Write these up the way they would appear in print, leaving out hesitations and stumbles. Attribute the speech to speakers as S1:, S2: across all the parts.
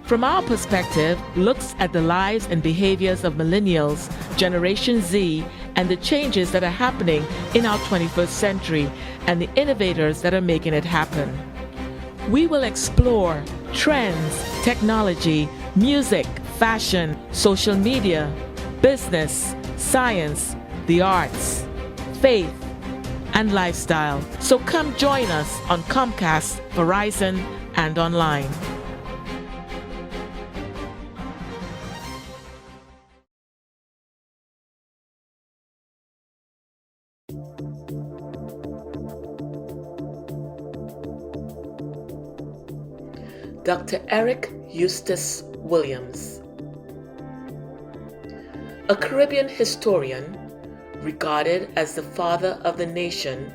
S1: From our perspective, looks at the lives and behaviors of millennials, Generation Z, and the changes that are happening in our 21st century and the innovators that are making it happen. We will explore trends, technology, music, fashion, social media, business, science, the arts, faith, and lifestyle. So come join us on Comcast, Verizon, and online. Dr. Eric Eustace Williams. A Caribbean historian, regarded as the father of the nation,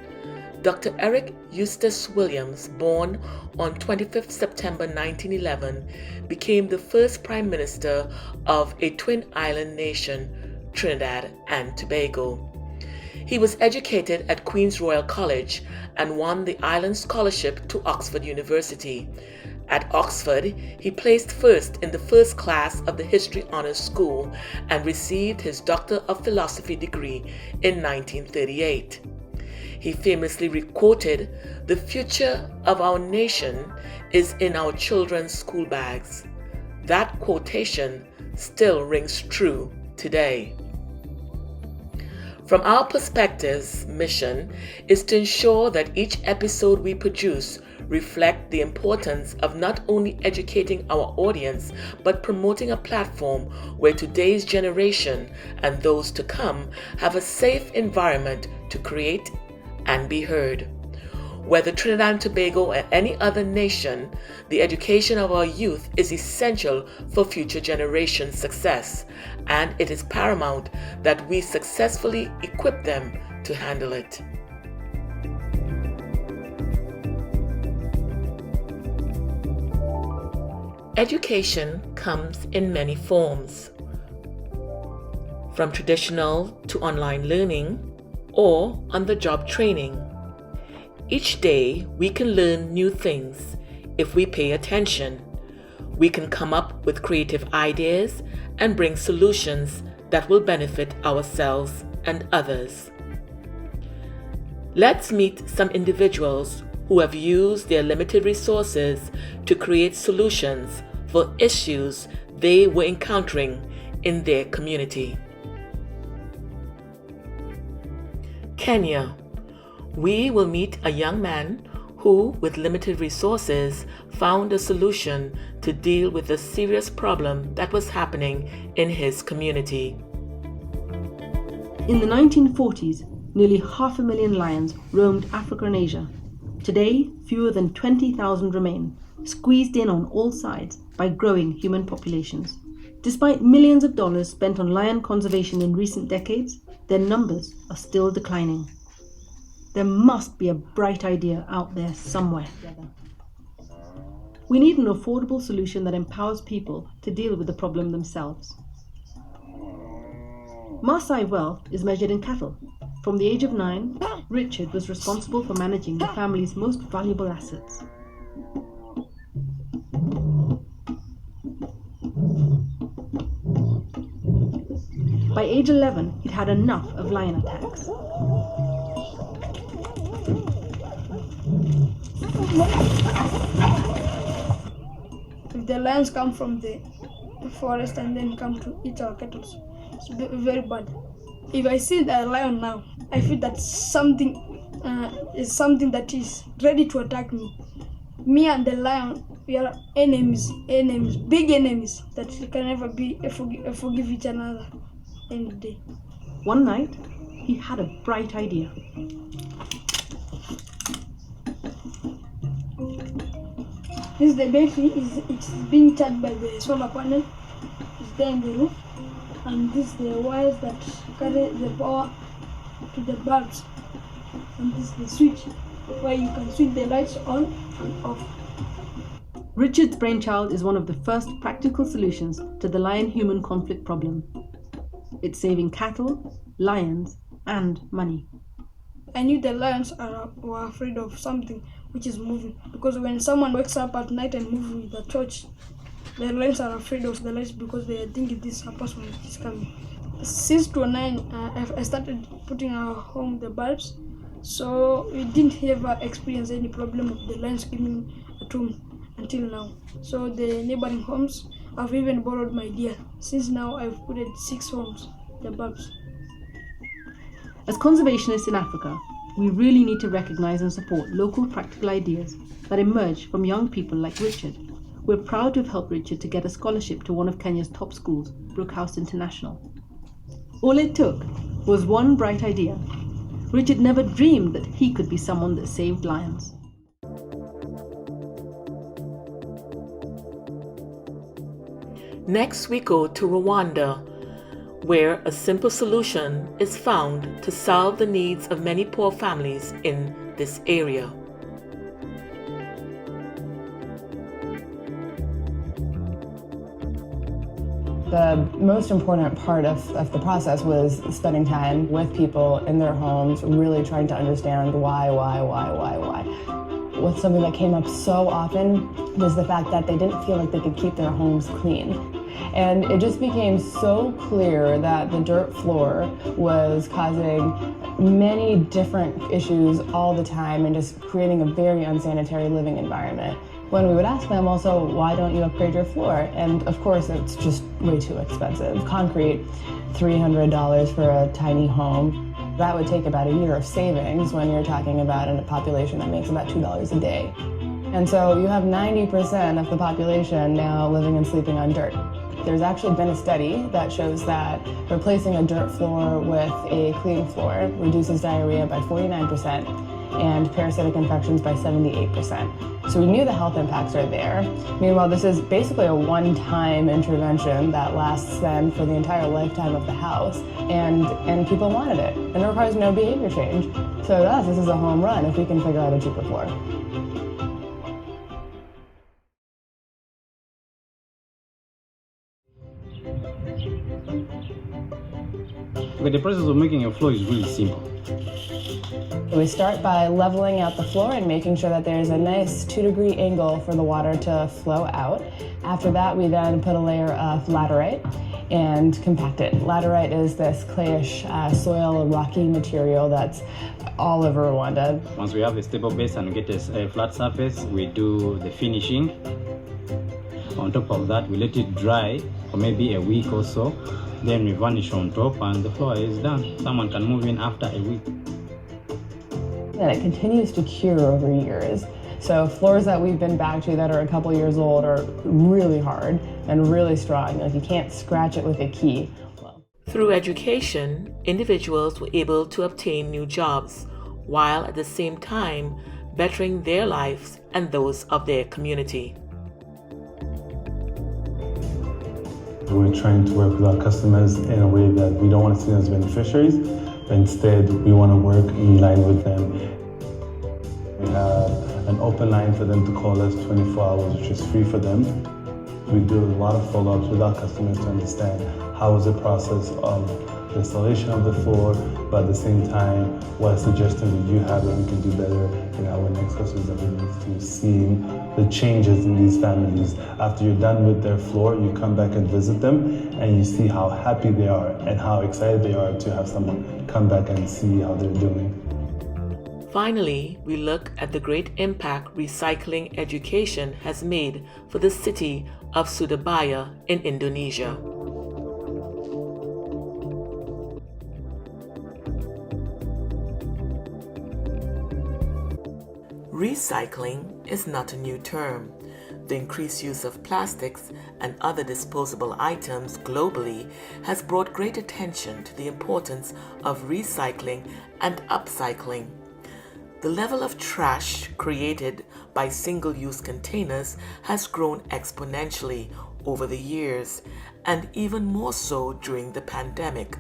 S1: Dr. Eric Eustace Williams, born on 25th September 1911, became the first Prime Minister of a twin island nation, Trinidad and Tobago. He was educated at Queen's Royal College and won the Island Scholarship to Oxford University. At Oxford, he placed first in the first class of the History Honours School and received his Doctor of Philosophy degree in 1938. He famously quoted, "The future of our nation is in our children's school bags." That quotation still rings true today. From our perspective's mission is to ensure that each episode we produce reflect the importance of not only educating our audience, but promoting a platform where today's generation and those to come have a safe environment to create and be heard. Whether Trinidad and Tobago or any other nation, the education of our youth is essential for future generations' success, and it is paramount that we successfully equip them to handle it. Education comes in many forms, from traditional to online learning or on-the-job training. Each day we can learn new things if we pay attention. We can come up with creative ideas and bring solutions that will benefit ourselves and others. Let's meet some individuals who have used their limited resources to create solutions for issues they were encountering in their community. Kenya. We will meet a young man who, with limited resources, found a solution to deal with a serious problem that was happening in his community.
S2: In the 1940s, nearly 500,000 lions roamed Africa and Asia. Today, fewer than 20,000 remain, squeezed in on all sides by growing human populations. Despite millions of dollars spent on lion conservation in recent decades, their numbers are still declining. There must be a bright idea out there somewhere. We need an affordable solution that empowers people to deal with the problem themselves. Maasai wealth is measured in cattle. From the age of 9, Richard was responsible for managing the family's most valuable assets. By age 11, he'd had enough of lion attacks.
S3: If the lions come from the forest and then come to eat our cattle, it's very bad. If I see the lion now, I feel that something is something that is ready to attack me. Me and the lion, we are enemies, big enemies that we can never be forgive each another any day.
S2: One night, he had a bright idea.
S3: This the battery it's being charged by the solar panel. It's there in the roof, and this is the wires that carry the power to the bulbs. And this is the switch where you can switch the lights on and off.
S2: Richard's brainchild is one of the first practical solutions to the lion-human conflict problem. It's saving cattle, lions, and money.
S3: I knew the lions were afraid of something which is moving, because when someone wakes up at night and moves with a torch, the lions are afraid of the lights because they think it is a person is coming. Since 2009, I started putting our home the bulbs, so we didn't ever experience any problem of the lions coming at home until now. So the neighboring homes, I've even borrowed my gear. Since now I've put it 6 homes, the bulbs.
S2: As conservationists in Africa, we really need to recognize and support local practical ideas that emerge from young people like Richard. We're proud to have helped Richard to get a scholarship to one of Kenya's top schools, Brookhouse International. All it took was one bright idea. Richard never dreamed that he could be someone that saved lions.
S1: Next, we go to Rwanda, where a simple solution is found to solve the needs of many poor families in this area.
S4: The most important part of the process was spending time with people in their homes, really trying to understand why. With something that came up so often was the fact that they didn't feel like they could keep their homes clean. And it just became so clear that the dirt floor was causing many different issues all the time and just creating a very unsanitary living environment. When we would ask them also, why don't you upgrade your floor? And of course, it's just way too expensive. Concrete, $300 for a tiny home. That would take about a year of savings when you're talking about a population that makes about $2 a day. And so you have 90% of the population now living and sleeping on dirt. There's actually been a study that shows that replacing a dirt floor with a clean floor reduces diarrhea by 49% and parasitic infections by 78%. So we knew the health impacts are there. Meanwhile, this is basically a one-time intervention that lasts then for the entire lifetime of the house, and people wanted it. And it requires no behavior change. So to us, this is a home run if we can figure out a cheaper floor.
S5: Okay, the process of making a floor is really simple.
S4: We start by leveling out the floor and making sure that there's a nice 2-degree angle for the water to flow out. After that, we then put a layer of laterite and compact it. Laterite is this clayish soil, rocky material that's all over Rwanda.
S5: Once we have a stable base and get a flat surface, we do the finishing. On top of that, we let it dry for maybe a week or so. Then we varnish on top and the floor is done. Someone can move in after a week.
S4: And it continues to cure over years. So floors that we've been back to that are a couple years old are really hard and really strong. Like you can't scratch it with a key.
S1: Through education, individuals were able to obtain new jobs, while at the same time bettering their lives and those of their community.
S6: We're trying to work with our customers in a way that we don't want to see them as beneficiaries, but instead we want to work in line with them. We have an open line for them to call us 24 hours, which is free for them. We do a lot of follow-ups with our customers to understand how is the process of the installation of the floor, but at the same time, what suggestions do you have that we can do better in our next customers that we need to see the changes in these families. After you're done with their floor, you come back and visit them and you see how happy they are and how excited they are to have someone come back and see how they're doing.
S1: Finally, we look at the great impact recycling education has made for the city of Surabaya in Indonesia. Recycling is not a new term. The increased use of plastics and other disposable items globally has brought great attention to the importance of recycling and upcycling. The level of trash created by single-use containers has grown exponentially over the years, and even more so during the pandemic.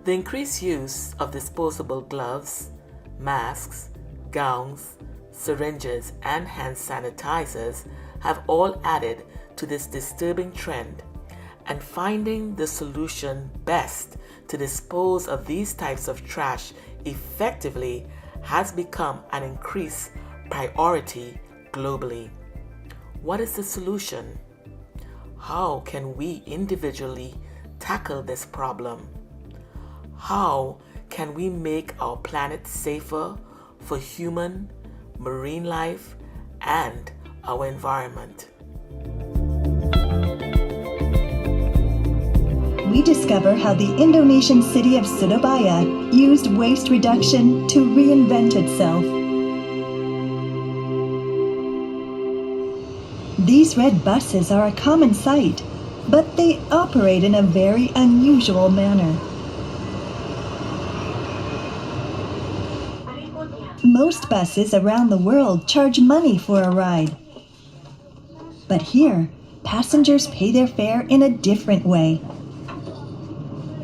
S1: The increased use of disposable gloves, masks, gowns, syringes, and hand sanitizers have all added to this disturbing trend, and finding the solution best to dispose of these types of trash effectively has become an increased priority globally. What is the solution? How can we individually tackle this problem? How can we make our planet safer for human, marine life, and our environment?
S7: We discover how the Indonesian city of Surabaya used waste reduction to reinvent itself. These red buses are a common sight, but they operate in a very unusual manner. Most buses around the world charge money for a ride. But here, passengers pay their fare in a different way.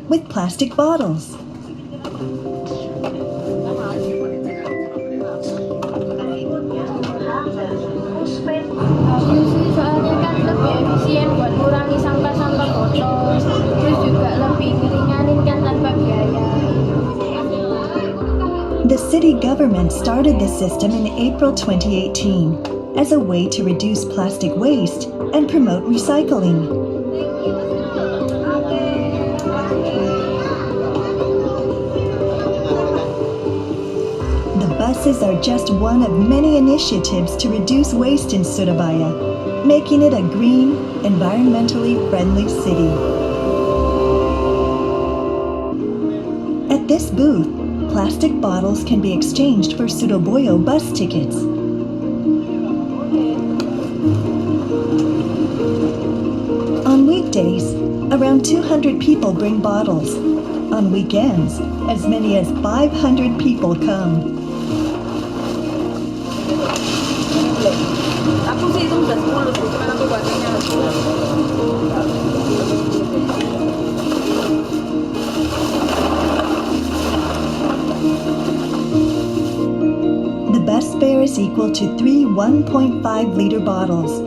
S7: With plastic bottles.
S8: Soalnya kan lebih efisien buat ngurangi sampah-sampah botol, terus juga lebih ngeringanin kan tanpa biaya.
S7: The city government started this system in April 2018 as a way to reduce plastic waste and promote recycling. The buses are just one of many initiatives to reduce waste in Surabaya, making it a green, environmentally friendly city. At this booth, plastic bottles can be exchanged for Surabaya bus tickets. On weekdays, around 200 people bring bottles. On weekends, as many as 500 people come.
S8: Aku sih itu udah 10 sih, cuman aku bacanya
S7: The bus fare is equal to 3 1.5-liter bottles,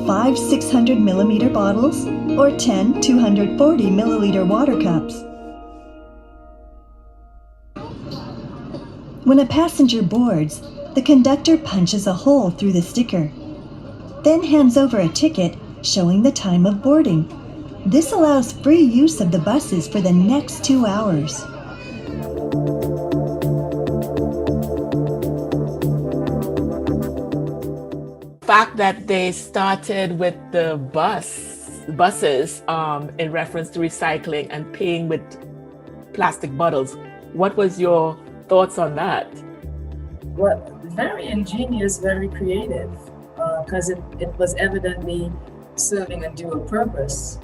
S7: 5 600-milliliter bottles, or 10 240-milliliter water cups. When a passenger boards, the conductor punches a hole through the sticker, then hands over a ticket showing the time of boarding. This allows free use of the buses for the next 2 hours.
S1: The fact that they started with the buses in reference to recycling and paying with plastic bottles, what was your thoughts on that?
S9: Well, very ingenious, very creative, because it was evidently serving a dual purpose.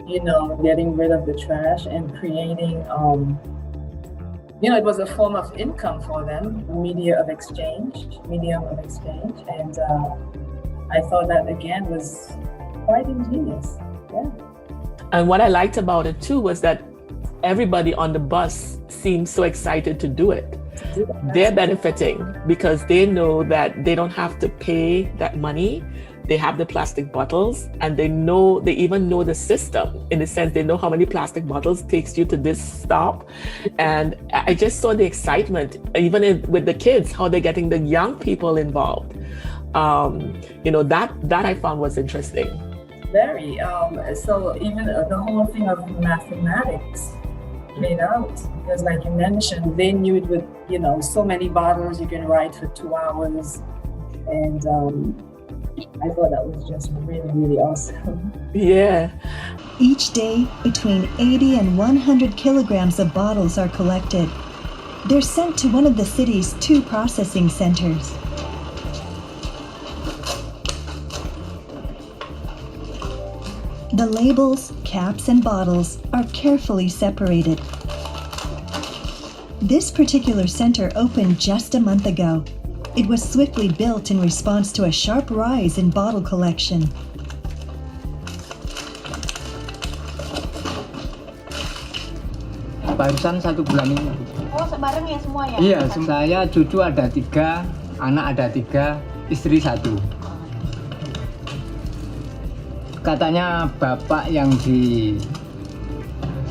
S9: You know, getting rid of the trash and creating, it was a form of income for them, medium of exchange, and I thought that again was quite ingenious. Yeah.
S1: And what I liked about it too was that everybody on the bus seemed so excited to do it. They're benefiting because they know that they don't have to pay that money. They have the plastic bottles, and they even know the system, in the sense they know how many plastic bottles takes you to this stop. And I just saw the excitement, even with the kids, how they're getting the young people involved. That I found was interesting.
S9: Very. So even the whole thing of mathematics played out, because like you mentioned, they knew it with, so many bottles you can ride for 2 hours. And I thought that was just really, really awesome.
S1: Yeah.
S7: Each day, between 80 and 100 kilograms of bottles are collected. They're sent to one of the city's 2 processing centers. The labels, caps, and bottles are carefully separated. This particular center opened just a month ago. It was swiftly built in response to a sharp rise in bottle collection.
S10: Barusan 1 bulan ini.
S8: Oh, sebareng ya semua ya?
S10: Iya, saya cucu ada 3, anak ada 3, istri 1. Katanya bapak yang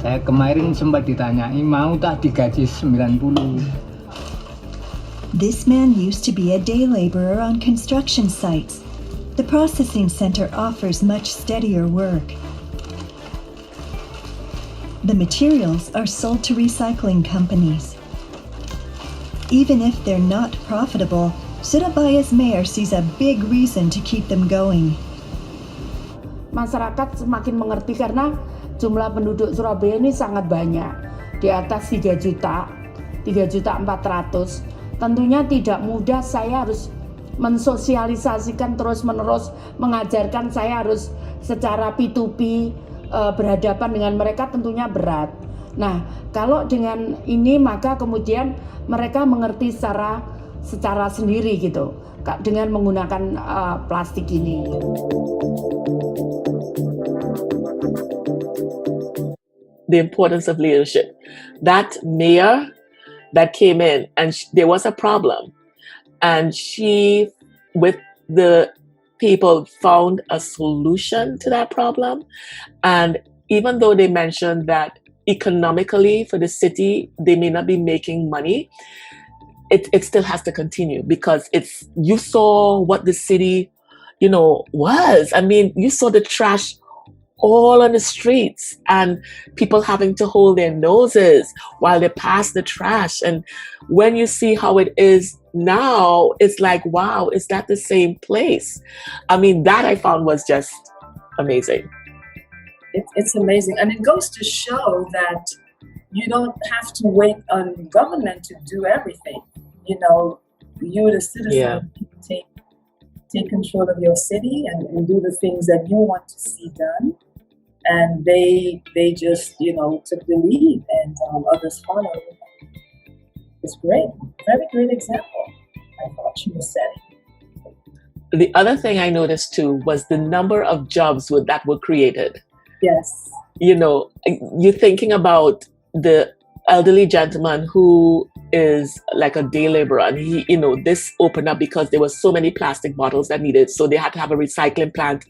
S10: saya kemarin sempat ditanyai, mau tak digaji 90.
S7: This man used to be a day laborer on construction sites. The processing center offers much steadier work. The materials are sold to recycling companies. Even if they're not profitable, Surabaya's mayor sees a big reason to keep them going.
S11: Masyarakat semakin mengerti karena jumlah penduduk Surabaya ini sangat banyak, di atas 3 juta, 3.400.000. Tentunya tidak mudah, saya harus mensosialisasikan terus-menerus, mengajarkan, saya harus secara P2P berhadapan dengan mereka, tentunya berat. Nah, kalau dengan ini maka kemudian mereka mengerti secara sendiri gitu, dengan menggunakan plastik ini.
S1: The importance of leadership. That mayor that came in and there was a problem, and she, with the people, found a solution to that problem. And even though they mentioned that economically for the city they may not be making money, it still has to continue, because you saw what the city was. I mean, you saw the trash all on the streets and people having to hold their noses while they pass the trash. And when you see how it is now, it's like, wow, is that the same place? I mean, that I found was just amazing.
S9: It's amazing. And it goes to show that you don't have to wait on government to do everything. You, the citizen, take control of your city and do the things that you want to see done. And they just, took the lead, and others followed. It's great. Very great example, I thought she was setting.
S1: The other thing I noticed too was the number of jobs that were created.
S9: Yes.
S1: You're thinking about the elderly gentleman who is like a day laborer, and he, this opened up because there were so many plastic bottles that needed, so they had to have a recycling plant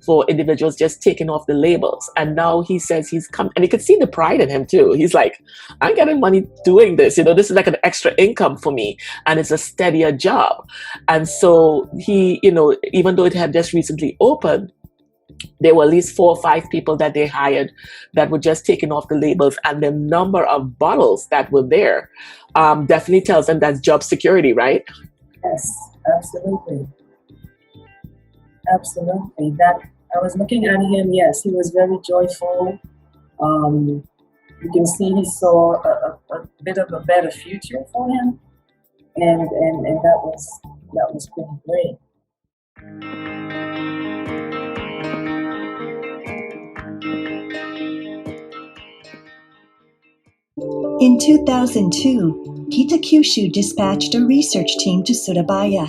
S1: for individuals, just taking off the labels. And now he says he's come, and you could see the pride in him too. He's like, I'm getting money doing this, this is like an extra income for me, and it's a steadier job. And so he, even though it had just recently opened, there were at least 4 or 5 people that they hired that were just taking off the labels, and the number of bottles that were there definitely tells them that's job security, right?
S9: Yes, absolutely. Absolutely. That I was looking at him. Yes, he was very joyful. You can see he saw a bit of a better future for him, and that was pretty great.
S7: In 2002, Kitakyushu dispatched a research team to Surabaya.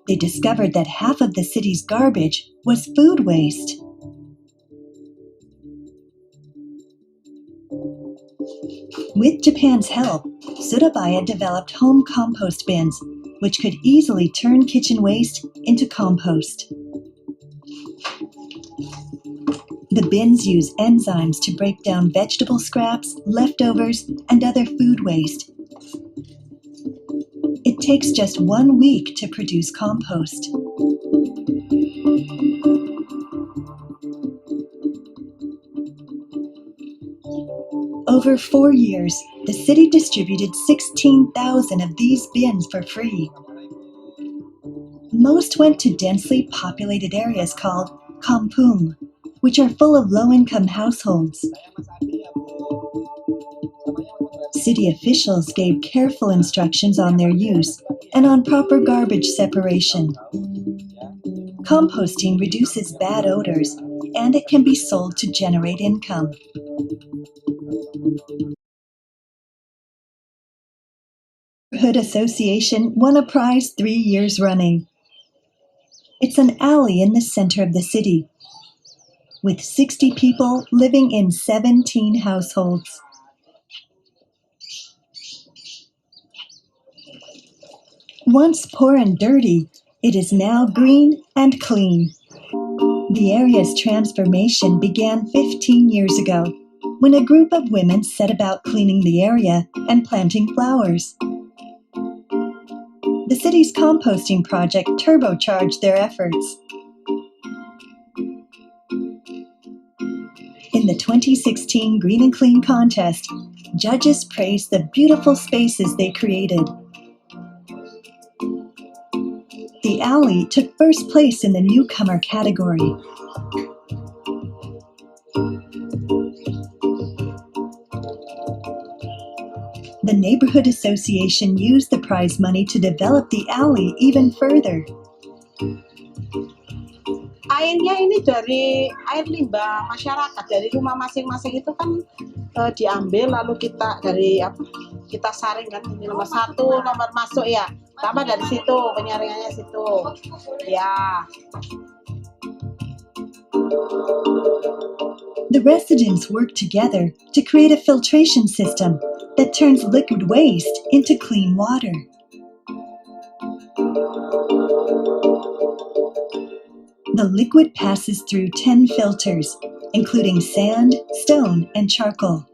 S7: They discovered that half of the city's garbage was food waste. With Japan's help, Surabaya developed home compost bins, which could easily turn kitchen waste into compost. The bins use enzymes to break down vegetable scraps, leftovers, and other food waste. It takes just 1 week to produce compost. Over 4 years, the city distributed 16,000 of these bins for free. Most went to densely populated areas called kampung, which are full of low-income households. City officials gave careful instructions on their use and on proper garbage separation. Composting reduces bad odors, and it can be sold to generate income. Neighborhood Association won a prize 3 years running. It's an alley in the center of the city, with 60 people living in 17 households. Once poor and dirty, it is now green and clean. The area's transformation began 15 years ago, when a group of women set about cleaning the area and planting flowers. The city's composting project turbocharged their efforts. In the 2016 Green and Clean contest, judges praised the beautiful spaces they created. The alley took first place in the newcomer category. The neighborhood association used the prize money to develop the alley even further.
S12: Airnya ini dari air limbah masyarakat, dari rumah masing-masing itu kan diambil, lalu kita dari kita saring kan, ini nomor 1, nomor masuk ya, tambah dari situ penyaringannya situ ya.
S7: The residents worked together to create a filtration system that turns liquid waste into clean water. The liquid passes through 10 filters, including sand, stone, and charcoal.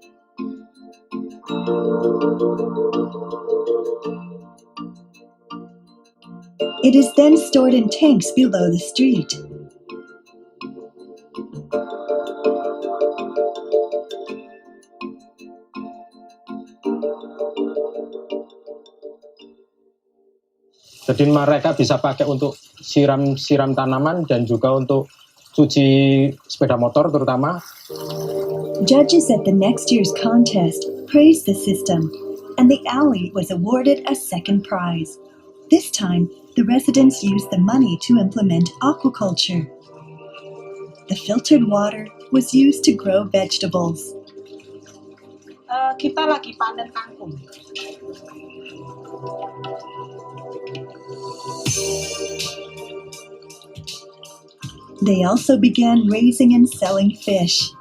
S7: It is then stored in tanks below the street.
S13: Jadi mereka bisa pakai untuk siram tanaman dan juga untuk cuci sepeda motor terutama.
S7: Judges at the next year's contest praised the system, and the alley was awarded a second prize. This time, the residents used the money to implement aquaculture. The filtered water was used to grow vegetables.
S12: Kita lagi panen kangkung.
S7: They also began raising and selling fish.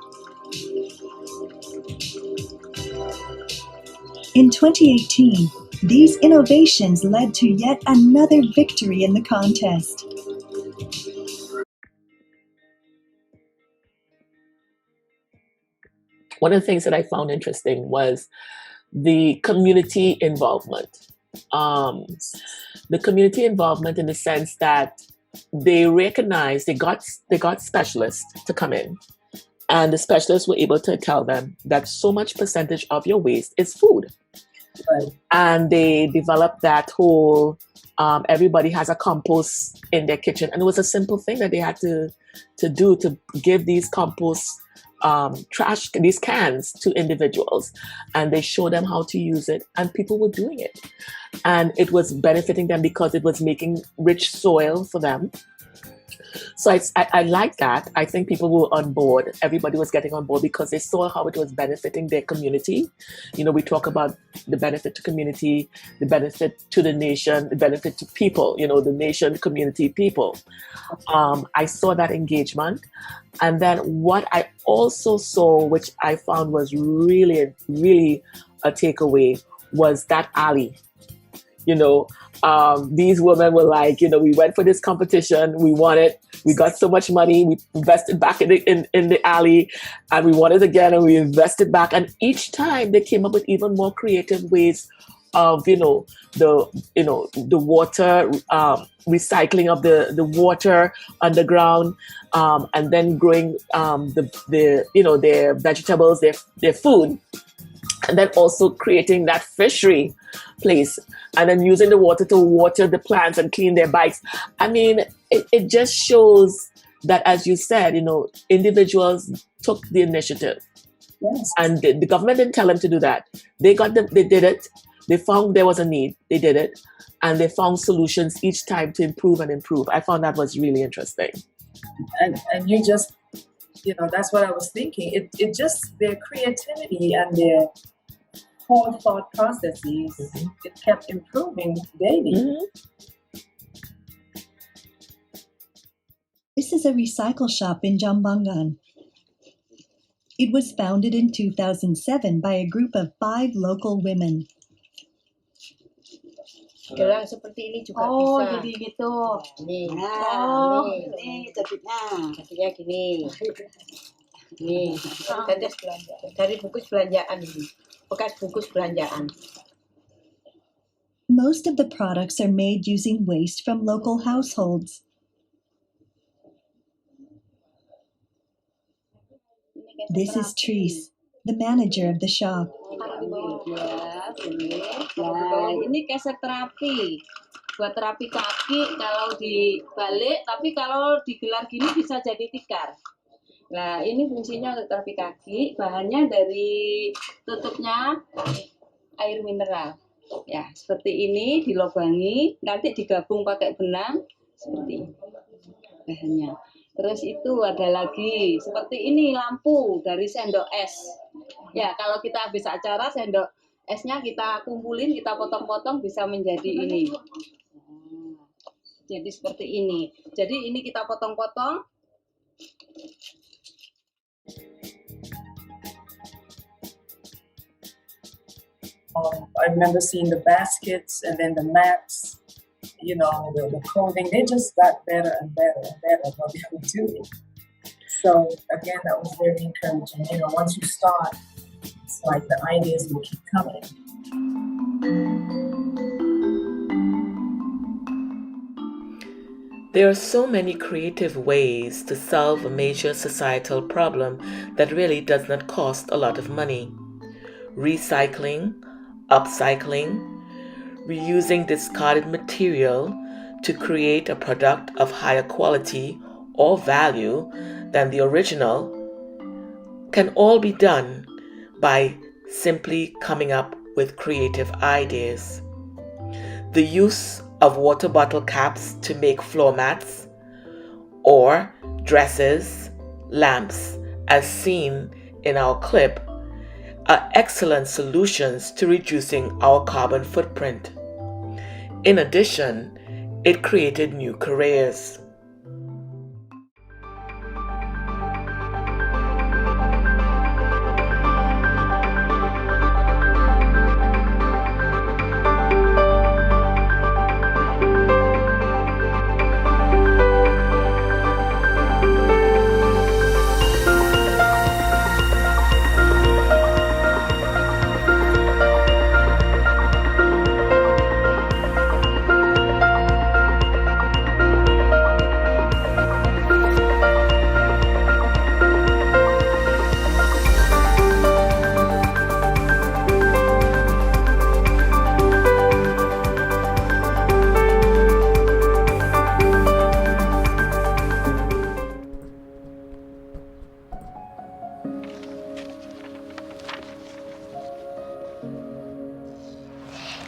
S7: In 2018, these innovations led to yet another victory in the contest.
S1: One of the things that I found interesting was the community involvement. The community involvement in the sense that they recognized they got specialists to come in, and the specialists were able to tell them that so much percentage of your waste is food.
S9: Right.
S1: And they developed that whole everybody has a compost in their kitchen, and it was a simple thing that they had to do to give these compost these cans to individuals, and they showed them how to use it, and people were doing it, and it was benefiting them because it was making rich soil for them. So I like that. I think people were on board. Everybody was getting on board because they saw how it was benefiting their community. You know, we talk about the benefit to community, the benefit to the nation, the benefit to people, you know, the nation, community, people. I saw that engagement. And then what I also saw, which I found was really, really a takeaway, was that alley. You know, these women were like, you know, we went for this competition, we won it, we got so much money, we invested back in the alley, and we won it again, and we invested back. And each time they came up with even more creative ways of, the water, recycling of the water underground, and then growing their vegetables, their food. And then also creating that fishery place, and then using the water to water the plants and clean their bikes. I mean, it just shows that, as you said, individuals took the initiative.
S9: Yes.
S1: And the government didn't tell them to do that. They did it. They found there was a need. They did it. And they found solutions each time to improve and improve. I found that was really interesting.
S9: And you just, that's what I was thinking. It just, their creativity and their whole thought processes, it kept improving daily.
S1: Mm-hmm.
S7: This is a recycle shop in Jambangan. It was founded in 2007 by a group of 5 local women.
S12: Gelang seperti ini juga bisa.
S11: Oh, jadi gitu.
S12: Nih.
S11: Oh.
S12: Ini jadinya gini. Nih, dari bungkus belanjaan ini. Bekas bungkus belanjaan.
S7: Most of the products are made using waste from local households. This is Therese, the manager of the shop.
S14: Nah, ini keset terapi. Buat terapi kaki kalau dibalik, tapi kalau digelar gini bisa jadi tikar. Nah, ini fungsinya untuk terapi kaki. Bahannya dari tutupnya air mineral. Ya, seperti ini dilobangi, nanti digabung pakai benang seperti ini bahannya. Terus itu ada lagi seperti ini lampu dari sendok es. Ya, kalau kita habis acara sendok esnya kita kumpulin, kita potong-potong bisa menjadi ini. Jadi seperti ini. Jadi ini kita potong-potong.
S9: I remember seeing the baskets and then the mats, you know, the clothing. They just got better and better and better what they were doing. So again, that was very encouraging. You know, once you start, it's like the ideas will keep coming.
S1: There are so many creative ways to solve a major societal problem that really does not cost a lot of money. Recycling, upcycling, reusing discarded material to create a product of higher quality or value than the original can all be done by simply coming up with creative ideas. The use of water bottle caps to make floor mats or dresses, lamps, as seen in our clip, are excellent solutions to reducing our carbon footprint. In addition, it created new careers.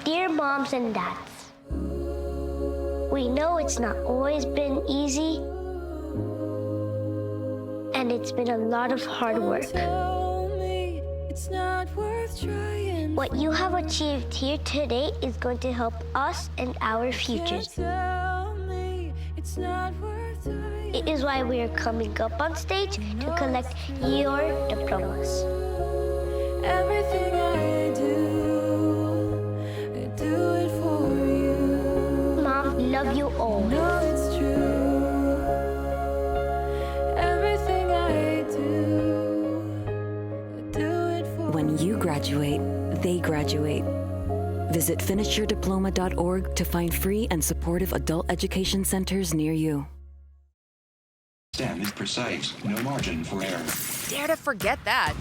S15: Dear moms and dads, we know it's not always been easy, and it's been a lot of hard work. What you have achieved here today is going to help us and our futures. It is why we are coming up on stage to collect your diplomas. Everything I do it for you. Mom, love you always. No, it's true. Everything I do it for you.
S16: When you graduate, they graduate. Visit finishyourdiploma.org to find free and supportive adult education centers near you.
S17: STEM is precise, no margin for error.
S18: Dare to forget that.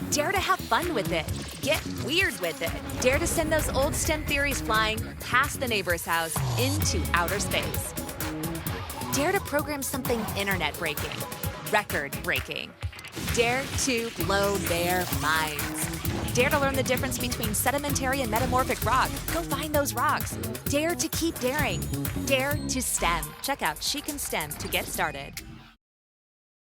S18: Dare to have fun with it. Get weird with it. Dare to send those old STEM theories flying past the neighbor's house into outer space. Dare to program something internet-breaking, record-breaking. Dare to blow their minds. Dare to learn the difference between sedimentary and metamorphic rock. Go find those rocks. Dare to keep daring. Dare to STEM. Check out She Can STEM to get started.